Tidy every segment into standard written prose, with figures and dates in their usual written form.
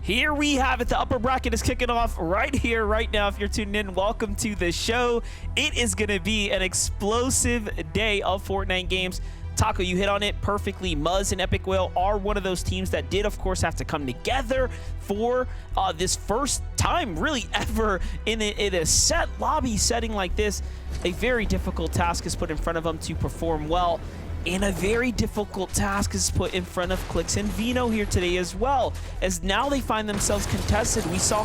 Here we have it. The upper bracket is kicking off right here, right now. If you're tuning in, welcome to the show. It is going to be an explosive day of Fortnite games. Taco, you hit on it perfectly. Muzz and Epic Whale are one of those teams that did, of course, have to come together for this first time, really, ever in a set lobby setting like this. A very difficult task is put in front of them to perform well. And a very difficult task is put in front of Clix and Vino here today as well, as now they find themselves contested. We saw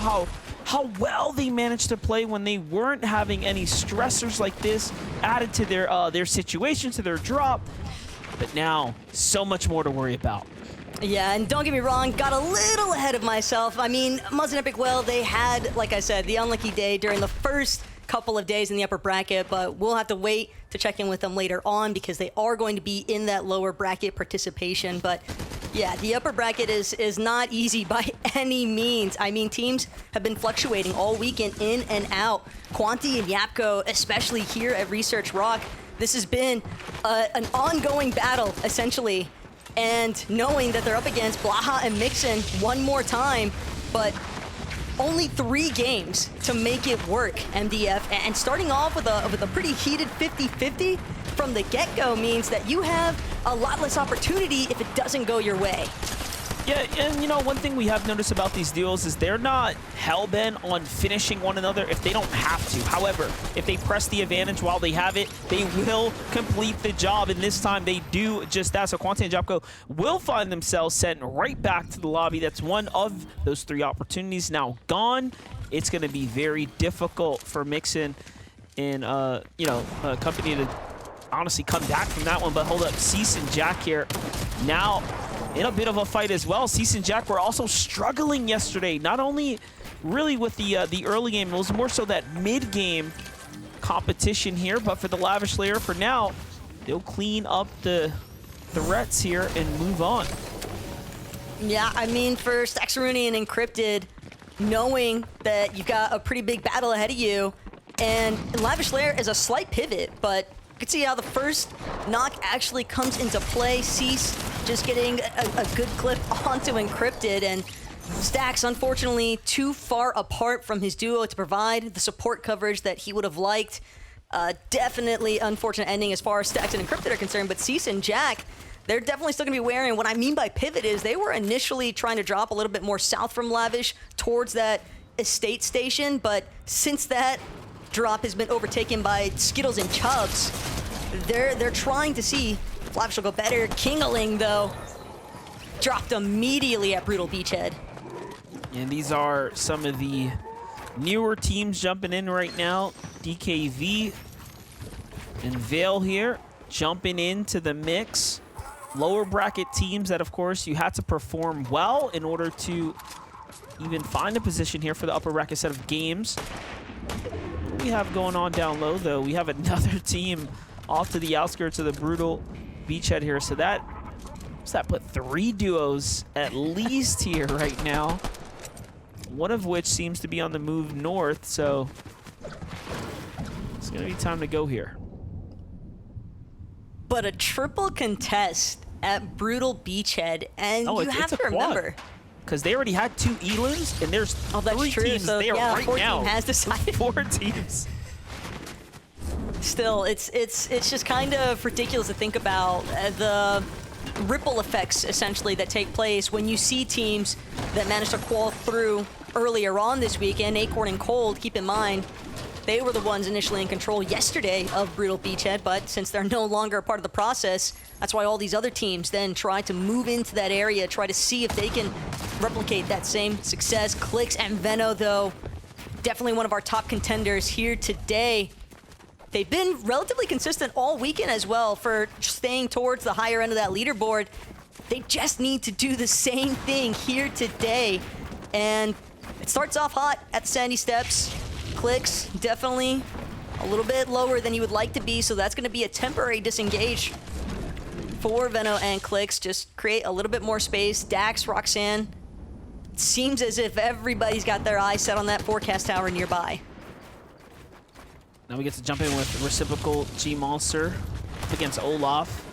how well they managed to play when they weren't having any stressors like this added to their situation, to their drop. But now, so much more to worry about. Yeah, and don't get me wrong, got a little ahead of myself. I mean, Muzz and Epic Whale, they had, like I said, the unlucky day during the first couple of days in the upper bracket, but we'll have to wait to check in with them later on because they are going to be in that lower bracket participation. But yeah, the upper bracket is not easy by any means. I mean, teams have been fluctuating all weekend in and out. Quanti and Yapko, especially here at Research Rock, this has been an ongoing battle, essentially. And knowing that they're up against Blaha and Mixon one more time, but only 3 games to make it work, MDF. And starting off with a pretty heated 50-50 from the get-go means that you have a lot less opportunity if it doesn't go your way. Yeah, and you know, one thing we have noticed about these duels is they're not hell-bent on finishing one another if they don't have to. However, if they press the advantage while they have it, they will complete the job, and this time they do just that. So Quanti and Japko will find themselves sent right back to the lobby. That's one of those 3 opportunities now gone. It's going to be very difficult for Mixon and company to honestly come back from that one. But hold up, Cease and Jack here now in a bit of a fight as well. Cease and Jack were also struggling yesterday, not only really with the early game, it was more so that mid-game competition here, but for the Lavish Layer, for now, they'll clean up the threats here and move on. Yeah, I mean, for Staxaruni and Encrypted, knowing that you've got a pretty big battle ahead of you, and Lavish Layer is a slight pivot, but you can see how the first knock actually comes into play. Cease just getting a good clip onto Encrypted, and Stax, unfortunately, too far apart from his duo to provide the support coverage that he would have liked. Definitely unfortunate ending as far as Stax and Encrypted are concerned, but Cease and Jack, they're definitely still going to be wearing. What I mean by pivot is they were initially trying to drop a little bit more south from Lavish towards that estate station, but since that drop has been overtaken by Skittles and Chubbs, they're trying to see if Lavish will go better. Kingaling, though, dropped immediately at Brutal Beachhead. And these are some of the newer teams jumping in right now. DKV and Vale here jumping into the mix. Lower bracket teams that, of course, you had to perform well in order to even find a position here for the upper bracket set of games. What we have going on down low, though, we have another team off to the outskirts of the Brutal Beachhead here. So that put 3 duos at least here right now. One of which seems to be on the move north, so it's going to be time to go here. But a triple contest at Brutal Beachhead, and you have to remember, because they already had 2 Eluns, and there's 3 teams so, there yeah, right 4 now. Team has decided. 4 teams. Still, it's just kind of ridiculous to think about the ripple effects, essentially, that take place when you see teams that manage to qual through earlier on this weekend. Acorn and Cold, keep in mind, they were the ones initially in control yesterday of Brutal Beachhead, but since they're no longer a part of the process, that's why all these other teams then try to move into that area, try to see if they can replicate that same success. Clix and Veno, though, definitely one of our top contenders here today. They've been relatively consistent all weekend as well for staying towards the higher end of that leaderboard. They just need to do the same thing here today. And it starts off hot at the Sandy Steps. Clix definitely a little bit lower than you would like to be, so that's going to be a temporary disengage for Veno and Clix. Just create a little bit more space. Dax, Roxanne, it seems as if everybody's got their eyes set on that forecast tower nearby. Now we get to jump in with Reciprocal G-Monster against Olaf.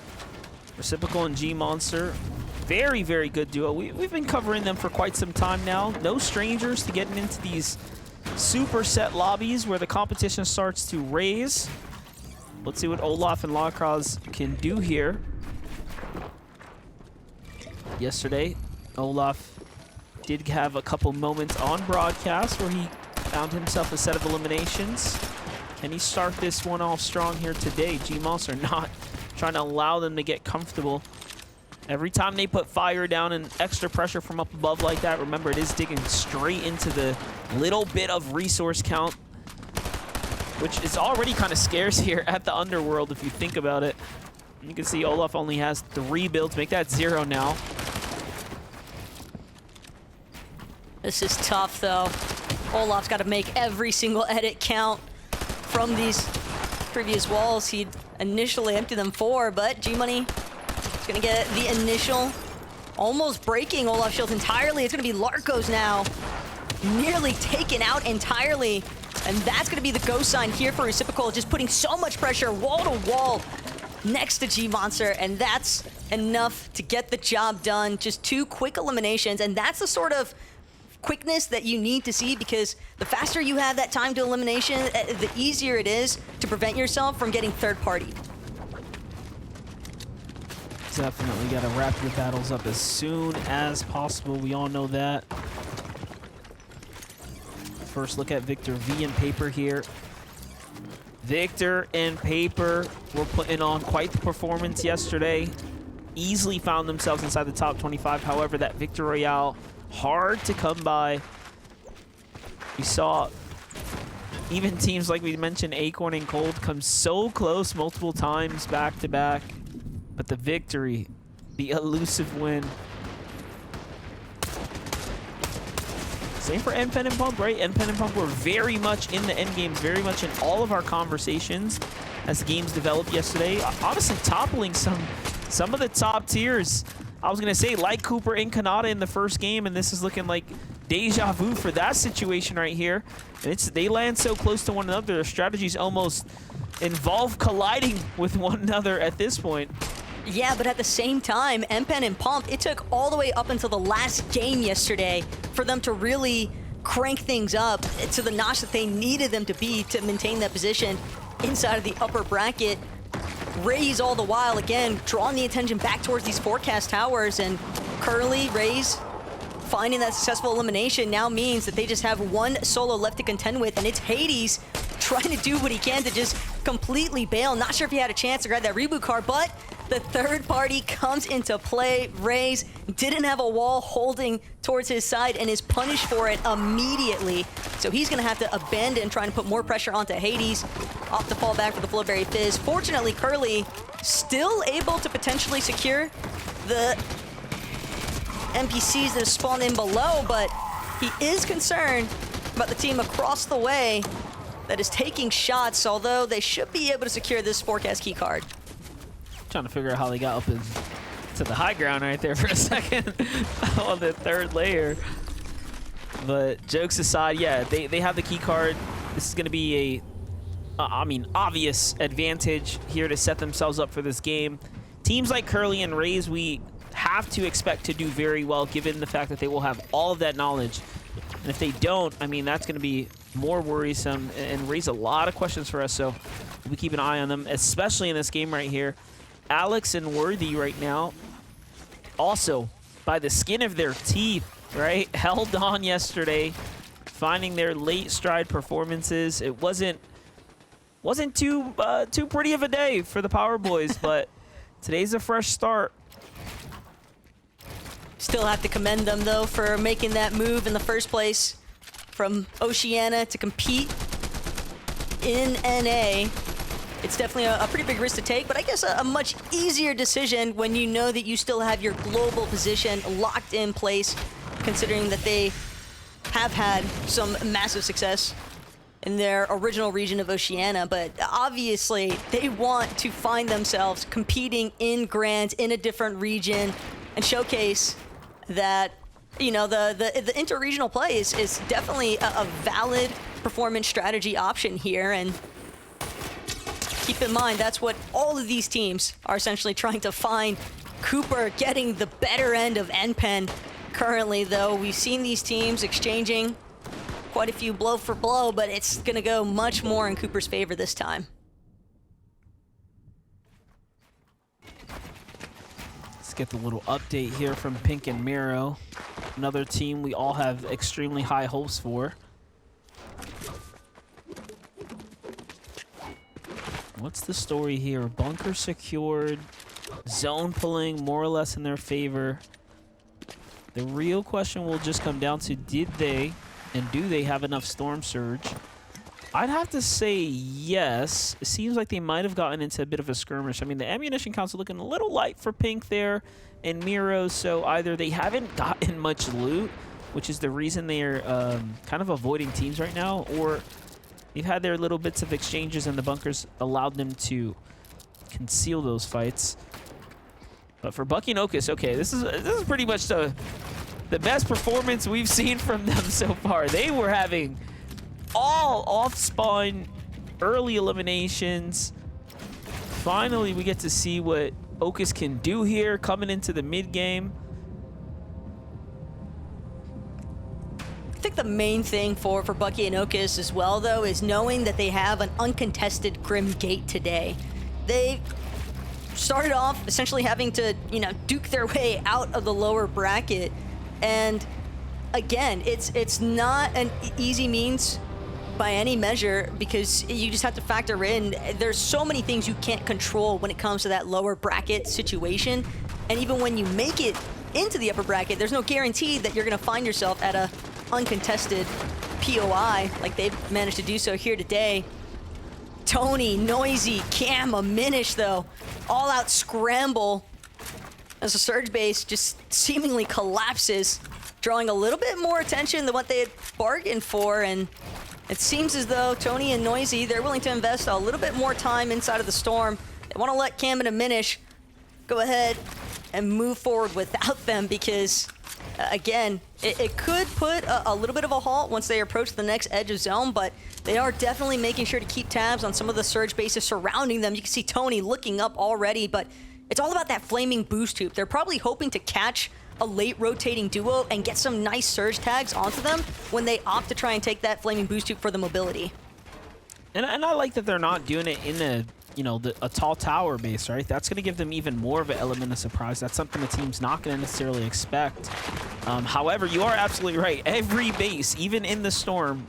Reciprocal and G-Monster very, very good duo. We've been covering them for quite some time now. No strangers to getting into these super set lobbies where the competition starts to raise. Let's see what Olaf and Lacrosse can do here. Yesterday, Olaf did have a couple moments on broadcast where he found himself a set of eliminations. Can he start this one off strong here today? G-Moss are not trying to allow them to get comfortable. Every time they put fire down and extra pressure from up above like that, remember, it is digging straight into the little bit of resource count, which is already kind of scarce here at the Underworld if you think about it. You can see Olaf only has 3 builds. Make that 0 now. This is tough, though. Olaf's got to make every single edit count from these previous walls. He'd initially empty them 4, but G-Money is going to get the initial, almost breaking Olaf's shield entirely. It's going to be Larko's now, nearly taken out entirely. And that's going to be the go sign here for Reciprocal, just putting so much pressure wall to wall next to G-Monster, and that's enough to get the job done. Just 2 quick eliminations, and that's the sort of quickness that you need to see, because the faster you have that time to elimination, the easier it is to prevent yourself from getting third-partied. Definitely got to wrap your battles up as soon as possible. We all know that. First look at Victor V and Paper here. Victor and Paper were putting on quite the performance yesterday. Easily found themselves inside the top 25. However, that Victor Royale, hard to come by. We saw even teams like we mentioned, Acorn and Cold, come so close multiple times back to back. But the victory, the elusive win. Same for NPen and Pump, right? NPen and Pump were very much in the end games, very much in all of our conversations as the games developed yesterday. Honestly, toppling some of the top tiers. I was going to say, like Cooper and Kanata in the first game, and this is looking like deja vu for that situation right here. And they land so close to one another. Their strategies almost involve colliding with one another at this point. Yeah, but at the same time, NPen and Pump, it took all the way up until the last game yesterday for them to really crank things up to the notch that they needed them to be to maintain that position inside of the upper bracket. Raze all the while, again, drawing the attention back towards these forecast towers, and Curly, Raze, finding that successful elimination now means that they just have 1 solo left to contend with, and it's Hades trying to do what he can to just completely bail. Not sure if he had a chance to grab that reboot card, but the third party comes into play. Raze didn't have a wall holding towards his side and is punished for it immediately. So he's going to have to abandon trying to put more pressure onto Hades. Off the fall back for the Flowberry Fizz. Fortunately, Curly still able to potentially secure the NPCs that have spawned in below, but he is concerned about the team across the way that is taking shots, although they should be able to secure this forecast key card. Trying to figure out how they got up to the high ground right there for a second on the 3rd layer. But jokes aside, yeah, they have the key card. This is going to be obvious advantage here to set themselves up for this game. Teams like Curly and Raze, we have to expect to do very well given the fact that they will have all of that knowledge. And if they don't, I mean, that's going to be more worrisome and raise a lot of questions for us. So we keep an eye on them, especially in this game right here. Alex and Worthy right now, also by the skin of their teeth, right? Held on yesterday, finding their late stride performances. It wasn't too pretty of a day for the Power Boys, but today's a fresh start. Still have to commend them, though, for making that move in the first place from Oceania to compete in NA. It's definitely a pretty big risk to take, but I guess a much easier decision when you know that you still have your global position locked in place, considering that they have had some massive success in their original region of Oceania. But obviously, they want to find themselves competing in Grand in a different region and showcase that, you know, the inter-regional play is definitely a valid performance strategy option here. And keep in mind, that's what all of these teams are essentially trying to find Cooper getting the better end of NPen currently, though. We've seen these teams exchanging quite a few blow for blow, but it's going to go much more in Cooper's favor this time. Let's get the little update here from Pink and Miro. Another team we all have extremely high hopes for. What's the story here? Bunker secured, zone pulling more or less in their favor. The real question will just come down to, did they and do they have enough Storm Surge? I'd have to say yes. It seems like they might have gotten into a bit of a skirmish. I mean, the ammunition counts are looking a little light for Pink there and Miro, so either they haven't gotten much loot, which is the reason they're kind of avoiding teams right now, or they've had their little bits of exchanges and the bunkers allowed them to conceal those fights. But for Bucky and Ocus, okay, this is pretty much the best performance we've seen from them so far. They were having all off-spawn early eliminations. Finally, we get to see what Ocus can do here coming into the mid-game. I think the main thing for Bucky and Ocus as well, though, is knowing that they have an uncontested Grim Gate today. They started off essentially having to, you know, duke their way out of the lower bracket. And again, it's not an easy means by any measure, because you just have to factor in there's so many things you can't control when it comes to that lower bracket situation. And even when you make it into the upper bracket, there's no guarantee that you're going to find yourself at a uncontested POI like they've managed to do so here today. Tony, Noisy, Cam, a Minish, though. All-out scramble as the Surge base just seemingly collapses, drawing a little bit more attention than what they had bargained for. And it seems as though Tony and Noisy, they're willing to invest a little bit more time inside of the Storm. They want to let Cam and a Minish go ahead and move forward without them, because again, it could put a little bit of a halt once they approach the next edge of zone, but they are definitely making sure to keep tabs on some of the Surge bases surrounding them. You can see Tony looking up already, but it's all about that flaming boost hoop. They're probably hoping to catch a late rotating duo and get some nice Surge tags onto them when they opt to try and take that flaming boost hoop for the mobility. And I like that they're not doing it in a tall tower base, right? That's going to give them even more of an element of surprise. That's something the team's not going to necessarily expect. However, you are absolutely right. Every base, even in the Storm,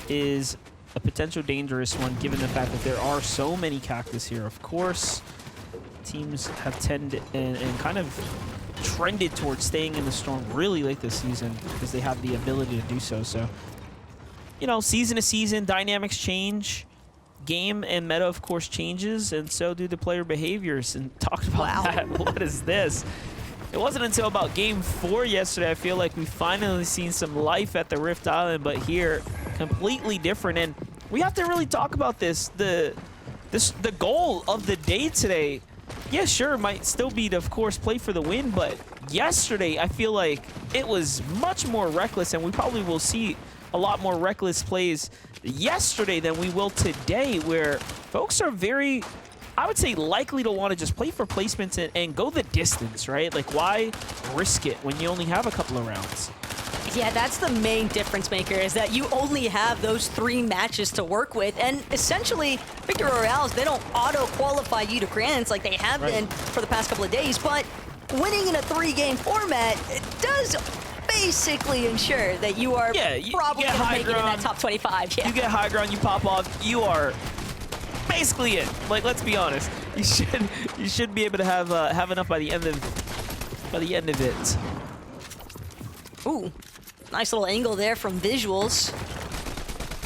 is a potential dangerous one, given the fact that there are so many cactus here. Of course, teams have tended and kind of trended towards staying in the Storm really late this season because they have the ability to do so. So, you know, season to season, dynamics change. Game and meta, of course, changes, and so do the player behaviors. And talked about that. What is this? It wasn't until about Game 4 yesterday I feel like we finally seen some life at the Rift Island, but here, completely different. And we have to really talk about this. The goal of the day today, yeah, sure, might still be to, of course, play for the win, but yesterday I feel like it was much more reckless, and we probably will see a lot more reckless plays yesterday than we will today, where folks are very, I would say, likely to want to just play for placements and go the distance, right? Like, why risk it when you only have a couple of rounds? Yeah, that's the main difference maker, is that you only have those 3 matches to work with. And essentially, Victory Royales, they don't auto-qualify you to grands like they have been for the past couple of days, but winning in a 3-game format, it does basically ensure that you are probably going to make it in that top 25. Yeah. You get high ground, you pop off, you are basically in. Like, let's be honest, you should be able to have enough by the end of it. Ooh, nice little angle there from Visuals,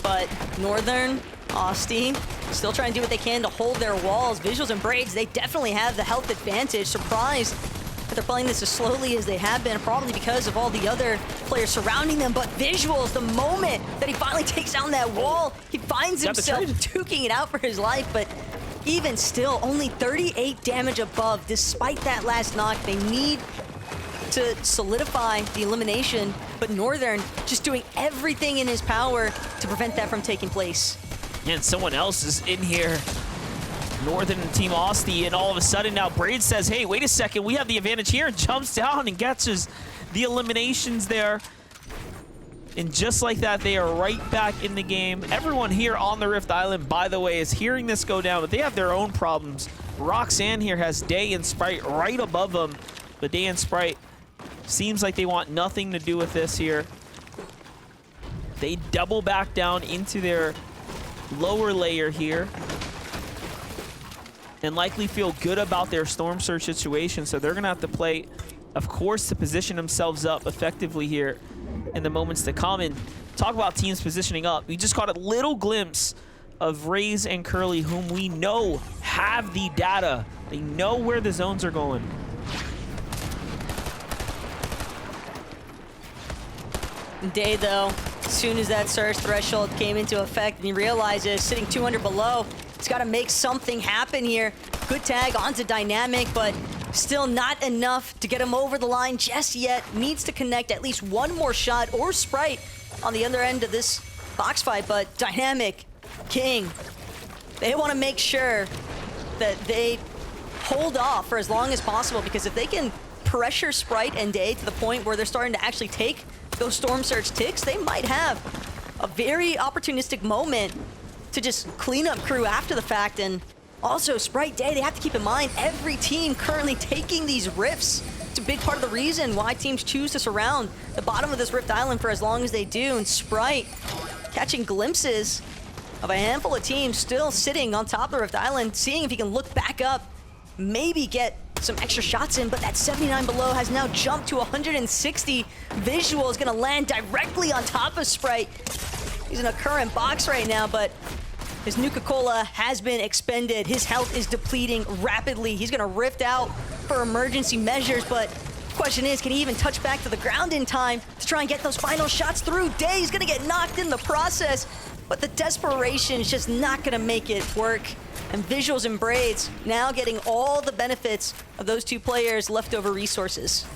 but Northern, Austin, still trying to do what they can to hold their walls. Visuals and Braids, they definitely have the health advantage. Surprised that they're playing this as slowly as they have been, probably because of all the other players surrounding them. But Visuals, the moment that he finally takes down that wall, he finds himself duking it out for his life. But even still, only 38 damage above, despite that last knock. They need to solidify the elimination, but Northern just doing everything in his power to prevent that from taking place. Yeah, and someone else is in here Northern and Team Austin, and all of a sudden now Braid says, hey, wait a second, we have the advantage here, and jumps down and catches the eliminations there. And just like that, they are right back in the game. Everyone here on the Rift Island, by the way, is hearing this go down, but they have their own problems. Roxanne here has Day and Sprite right above them, but Day and Sprite seems like they want nothing to do with this here. They double back down into their lower layer here and likely feel good about their Storm Surge situation, so they're going to have to play, of course, to position themselves up effectively here in the moments to come. And talk about teams positioning up. We just caught a little glimpse of Raze and Curly, whom we know have the data. They know where the zones are going. Day, though, as soon as that surge threshold came into effect and he realizes sitting 200 below, he's got to make something happen here. Good tag onto Dynamic, but still not enough to get him over the line just yet. Needs to connect at least one more shot, or Sprite on the other end of this box fight. But Dynamic, King, they want to make sure that they hold off for as long as possible, because if they can pressure Sprite and Day to the point where they're starting to actually take those Storm Surge ticks, they might have a very opportunistic moment to just clean up crew after the fact. And also, Sprite, Day, they have to keep in mind, every team currently taking these rifts. It's a big part of the reason why teams choose to surround the bottom of this Rift Island for as long as they do. And Sprite catching glimpses of a handful of teams still sitting on top of the Rift Island, seeing if he can look back up, maybe get some extra shots in, but that 79 below has now jumped to 160. Visual is gonna land directly on top of Sprite. He's in a current box right now, but his Nuka-Cola has been expended. His health is depleting rapidly. He's gonna rift out for emergency measures, but the question is, can he even touch back to the ground in time to try and get those final shots through? Day's gonna get knocked in the process, but the desperation is just not gonna make it work. And Visuals and Braids now getting all the benefits of those two players' leftover resources.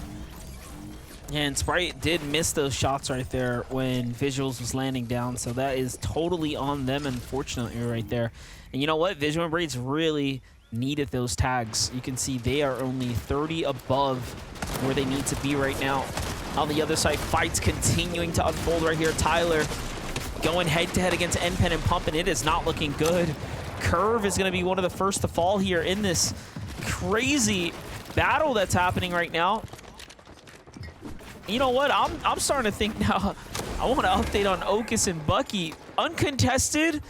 Yeah, and Sprite did miss those shots right there when Visuals was landing down, so that is totally on them, unfortunately, right there. And you know what? Visual and Braids really needed those tags. You can see they are only 30 above where they need to be right now. On the other side, fights continuing to unfold right here. Tyler going head-to-head against NPen and Pump, and it is not looking good. Curve is going to be one of the first to fall here in this crazy battle that's happening right now. You know what? I'm starting to think now. I want to update on Okus and Bucky. Uncontested.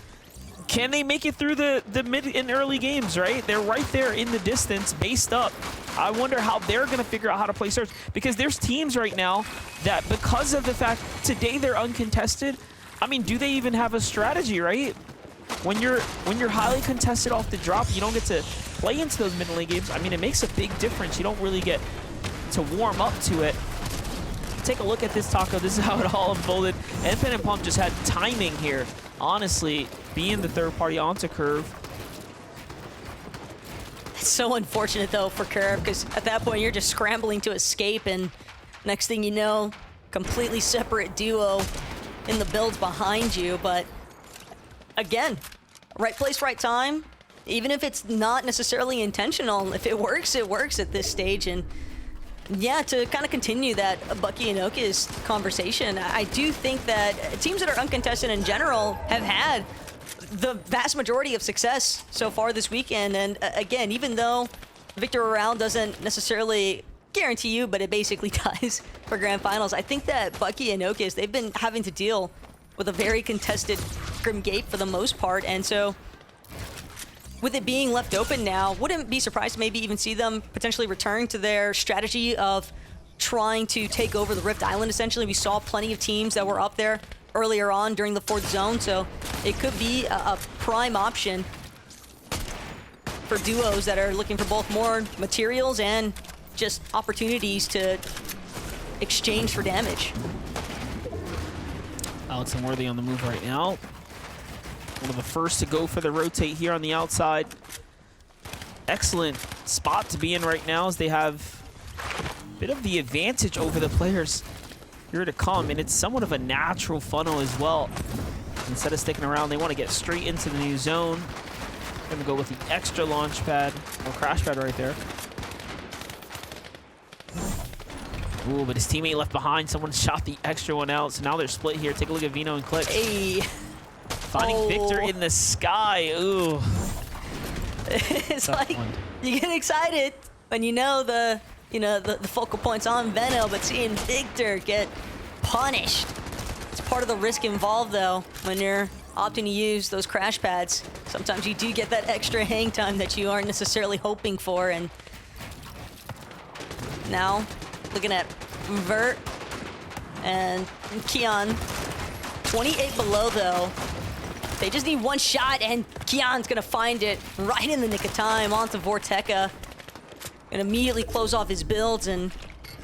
Can they make it through the mid and early games, right? They're right there in the distance, based up. I wonder how they're going to figure out how to play Surge, because there's teams right now that, because of the fact today they're uncontested, I mean, do they even have a strategy, right? When you're highly contested off the drop, you don't get to play into those mid and late games. I mean, it makes a big difference. You don't really get to warm up to it. Take a look at this, Taco. This is how it all unfolded. NPen and Pump just had timing here. Honestly, being the third party onto Curve. It's so unfortunate, though, for Curve, because at that point, you're just scrambling to escape, and next thing you know, completely separate duo in the builds behind you. But again, right place, right time. Even if it's not necessarily intentional, if it works at this stage. And yeah, to kind of continue that Bucky and Okus conversation, I do think that teams that are uncontested in general have had the vast majority of success so far this weekend. And again, even though Victor Royale doesn't necessarily guarantee you, but it basically does for Grand Finals, I think that Bucky and Okus, they've been having to deal with a very contested Grim Gate for the most part. And so with it being left open now, wouldn't be surprised to maybe even see them potentially return to their strategy of trying to take over the Rift Island, essentially. We saw plenty of teams that were up there earlier on during the 4th zone, so it could be a prime option for duos that are looking for both more materials and just opportunities to exchange for damage. Alex and Worthy on the move right now. One of the first to go for the rotate here on the outside. Excellent spot to be in right now, as they have a bit of the advantage over the players here to come, and it's somewhat of a natural funnel as well. Instead of sticking around, they want to get straight into the new zone. Gonna go with the extra launch pad, or crash pad right there. Ooh, but his teammate left behind. Someone shot the extra one out, so now they're split here. Take a look at Vino and Click. Hey. Finding Victor in the sky. Ooh. It's like you get excited when you know the focal points on Veno, but seeing Victor get punished. It's part of the risk involved, though, when you're opting to use those crash pads. Sometimes you do get that extra hang time that you aren't necessarily hoping for, and now looking at Vert and Keon. 28 below, though. They just need one shot, and Keon's gonna find it right in the nick of time onto Vorteca. And immediately close off his builds and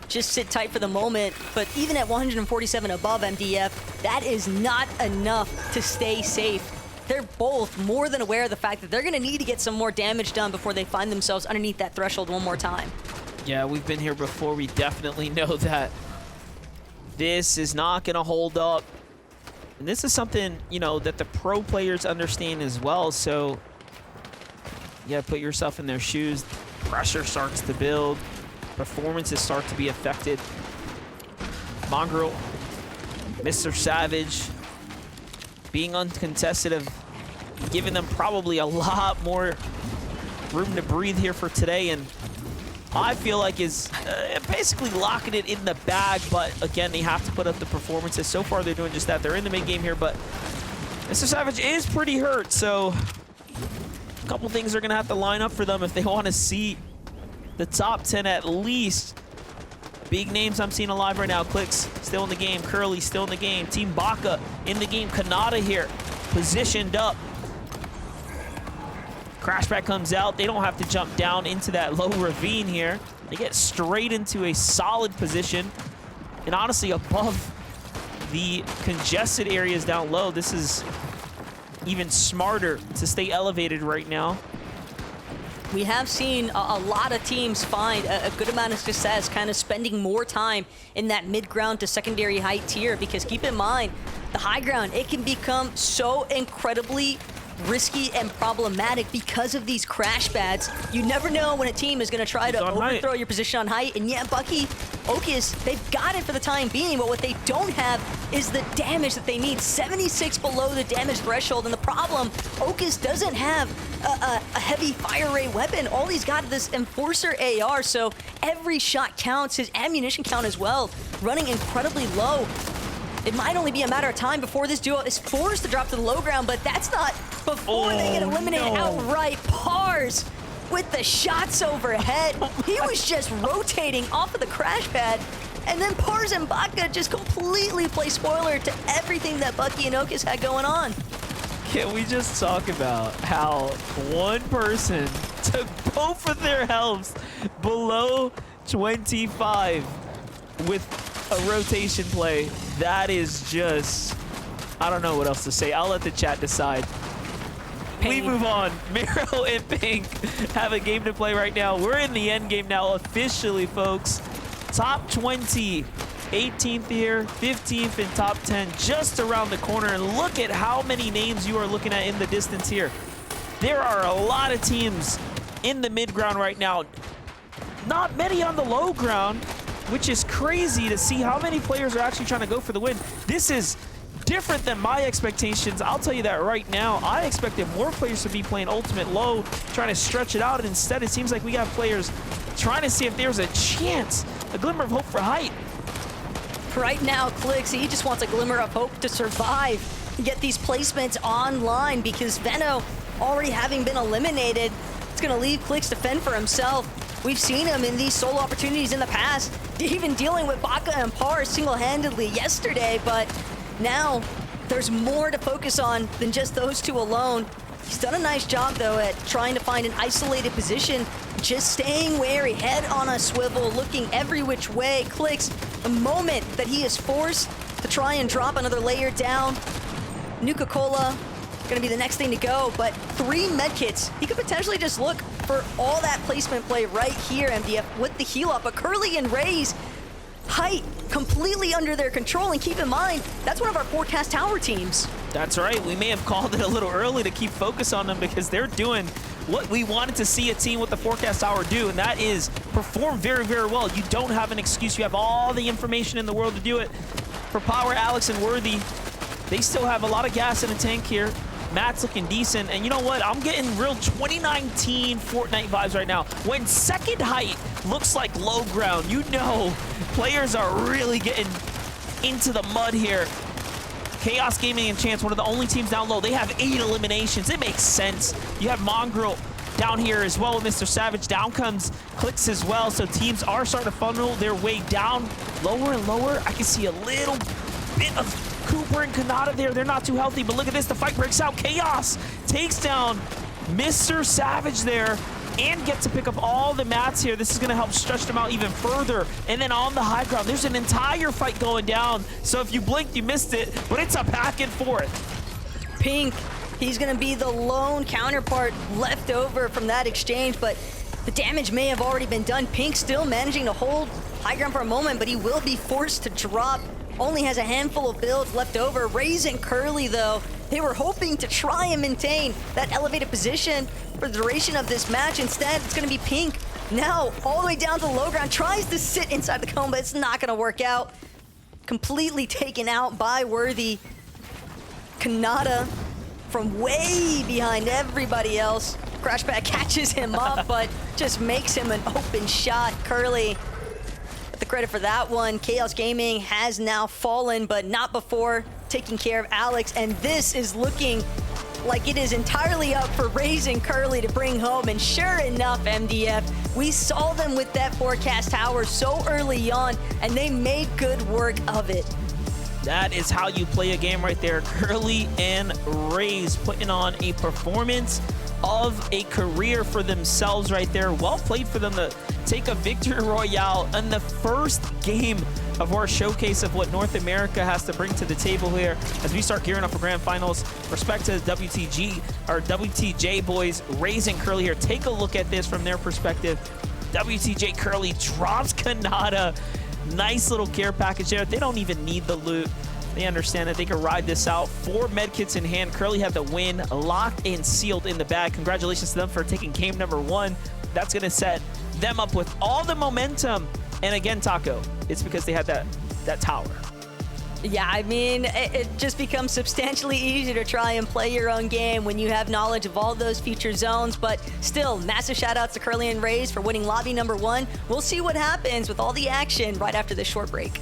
just sit tight for the moment. But even at 147 above MDF, that is not enough to stay safe. They're both more than aware of the fact that they're gonna need to get some more damage done before they find themselves underneath that threshold one more time. Yeah, we've been here before. We definitely know that this is not gonna hold up. And this is something, you know, that the pro players understand as well. So, yeah, put yourself in their shoes. Pressure starts to build. Performances start to be affected. Mongrel, Mr. Savage, being uncontested have given them probably a lot more room to breathe here for today. And I feel like is basically locking it in the bag, but again, they have to put up the performances. So far, they're doing just that. They're in the mid game here, but Mr. Savage is pretty hurt, so a couple things are gonna have to line up for them if they want to see the top 10 at least. Big names I'm seeing alive right now. Clicks still in the game. Curly still in the game. Team Baka in the game. Kanata here, positioned up. Crashback comes out. They don't have to jump down into that low ravine here. They get straight into a solid position. And honestly, above the congested areas down low, this is even smarter to stay elevated right now. We have seen a lot of teams find a good amount of success kind of spending more time in that mid-ground to secondary height tier, because keep in mind, the high ground, it can become so incredibly risky and problematic because of these crash pads. You never know when a team is going to try to overthrow your position on height. And yeah, Bucky, Okus, they've got it for the time being, but what they don't have is the damage that they need. 76 below the damage threshold, and the problem, Okus doesn't have a heavy fire rate weapon. All he's got is this Enforcer AR, so every shot counts. His ammunition count as well, running incredibly low. It might only be a matter of time before this duo is forced to drop to the low ground, but that's not before they get eliminated outright. Pars with the shots overhead. He was just rotating off of the crash pad, and then Pars and Baka just completely play spoiler to everything that Bucky and Okus had going on. Can we just talk about how one person took both of their healths below 25 with a rotation play? That is just, I don't know what else to say. I'll let the chat decide. We move on. Miro and Pink have a game to play right now. We're in the end game now officially, folks. Top 20, 18th here, 15th in top 10, just around the corner. And look at how many names you are looking at in the distance here. There are a lot of teams in the mid ground right now. Not many on the low ground, which is crazy to see how many players are actually trying to go for the win. This is different than my expectations. I'll tell you that right now. I expected more players to be playing ultimate low, trying to stretch it out, and instead it seems like we got players trying to see if there's a chance, a glimmer of hope for height. Right now, Clicks, he just wants a glimmer of hope to survive and get these placements online, because Veno, already having been eliminated, it's going to leave Clicks to fend for himself. We've seen him in these solo opportunities in the past, even dealing with Baka and Pars single-handedly yesterday, but now there's more to focus on than just those two alone. He's done a nice job, though, at trying to find an isolated position, just staying wary, head on a swivel, looking every which way. Clicks, the moment that he is forced to try and drop another layer down, Nuka-Cola gonna be the next thing to go, but 3 medkits. He could potentially just look for all that placement play right here, MDF, with the heal up. But Curly and Raze height completely under their control. And keep in mind, that's one of our forecast tower teams. That's right. We may have called it a little early to keep focus on them because they're doing what we wanted to see a team with the forecast tower do, and that is perform very, very well. You don't have an excuse. You have all the information in the world to do it. For Power, Alex, and Worthy, they still have a lot of gas in the tank here. Matt's looking decent, and you know what? I'm getting real 2019 Fortnite vibes right now. When second height looks like low ground, you know players are really getting into the mud here. Chaos Gaming and Chance, one of the only teams down low. They have 8 eliminations. It makes sense. You have Mongrel down here as well with Mr. Savage. Down comes Clicks as well. So teams are starting to funnel their way down lower and lower. I can see a little bit of Cooper and Kanata there. They're not too healthy, but look at this. The fight breaks out. Chaos takes down Mr. Savage there and get to pick up all the mats here. This is going to help stretch them out even further. And then on the high ground, there's an entire fight going down. So if you blinked, you missed it, but it's a back and forth. Pink, he's going to be the lone counterpart left over from that exchange, but the damage may have already been done. Pink still managing to hold high ground for a moment, but he will be forced to drop. Only has a handful of builds left over. Raze and Curly, though, they were hoping to try and maintain that elevated position for the duration of this match. Instead, it's going to be Pink now all the way down to low ground. Tries to sit inside the cone, but it's not going to work out. Completely taken out by Worthy. Kanata from way behind everybody else. Crashback catches him up, but just makes him an open shot. Curly, the credit for that one. Chaos Gaming has now fallen, but not before taking care of Alex, and this is looking like it is entirely up for Raze and Curly to bring home. And sure enough, MDF, we saw them with that forecast tower so early on, and they made good work of it. That is how you play a game right there. Curly and Raze putting on a performance of a career for themselves right there. Well played for them to take a victory royale in the first game of our showcase of what North America has to bring to the table here as we start gearing up for grand finals. Respect to WTG, or WTJ boys, Raze and Curly here. Take a look at this from their perspective. WTJ Curly drops Kanata. Nice little care package there. They don't even need the loot. They understand that they can ride this out. 4 medkits in hand. Curly have the win locked and sealed in the bag. Congratulations to them for taking game number 1. That's going to set them up with all the momentum. And again, Taco, it's because they had that tower. Yeah, I mean, it just becomes substantially easier to try and play your own game when you have knowledge of all those future zones. But still, massive shout outs to Curly and Raze for winning lobby number 1. We'll see what happens with all the action right after this short break.